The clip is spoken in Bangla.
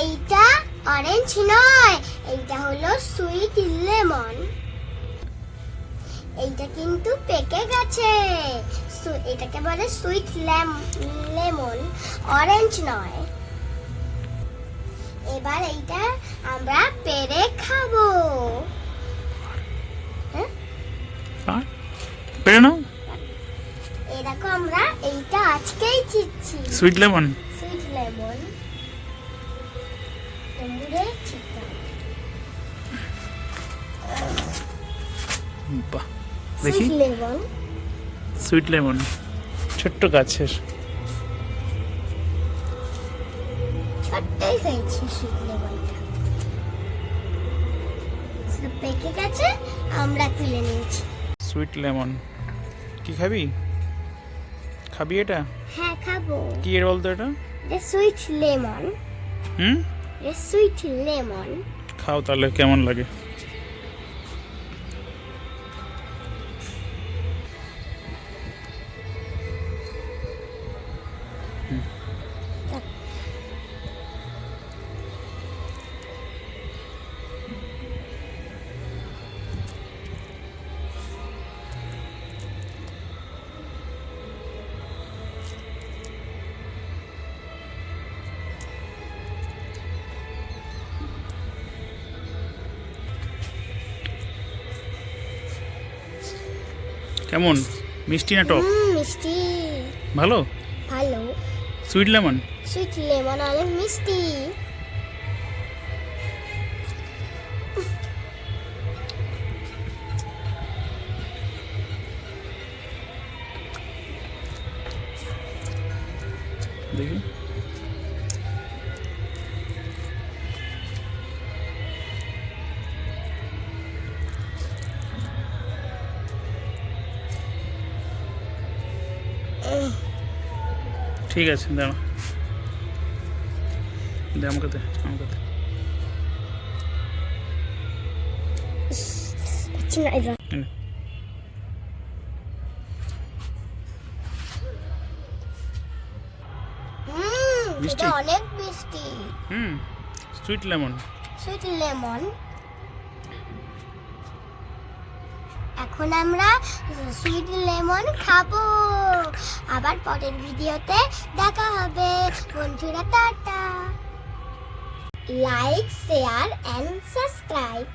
এইটা অরেঞ্জ নয়, এইটা হলো সুইট লেমন। এইটা কিন্তু পেকে গেছে। এটাকে বলে সুইট লেমন, অরেঞ্জ নয়। এবার এইটা আমরা পেরে খাবো। হ্যাঁ, পেরে নাও। এই দেখো আমরা এইটা আজকেই চিচ্ছি, সুইট লেমন। সুইট লেমন লেবুরে চিত্তা। বাহ, দেখি। সুইট লেমন, সুইট লেমন ছোট্ট গাছের। ছোট্টই হয়েছে সুইট লেমনটা। পেকে গেছে, আমরা তুলে নিয়েছি। সুইট লেমন কি খাবি? খাবি এটা? হ্যাঁ খাবো। কি এর বলতো এটা? Sweet lemon. হুম, সুইট লেমন। খাও তাহলে কেমন লাগে। কেমন, মিষ্টি না টক? মিষ্টি। ভালো। ভালো। Sweet lemon. সুইট লেমন অনেক মিষ্টি। দেখি। ঠিক আছে, দাঁড়া, দে আমাকে, দে আমাকে দে। মিষ্টি? এটা অনেক মিষ্টি। Sweet lemon. Sweet lemon. এখন আমরা সুইট লেমন খাবো। আবার পরের ভিডিওতে দেখা হবে। বন্ধুরা টাটা। Like, share and subscribe.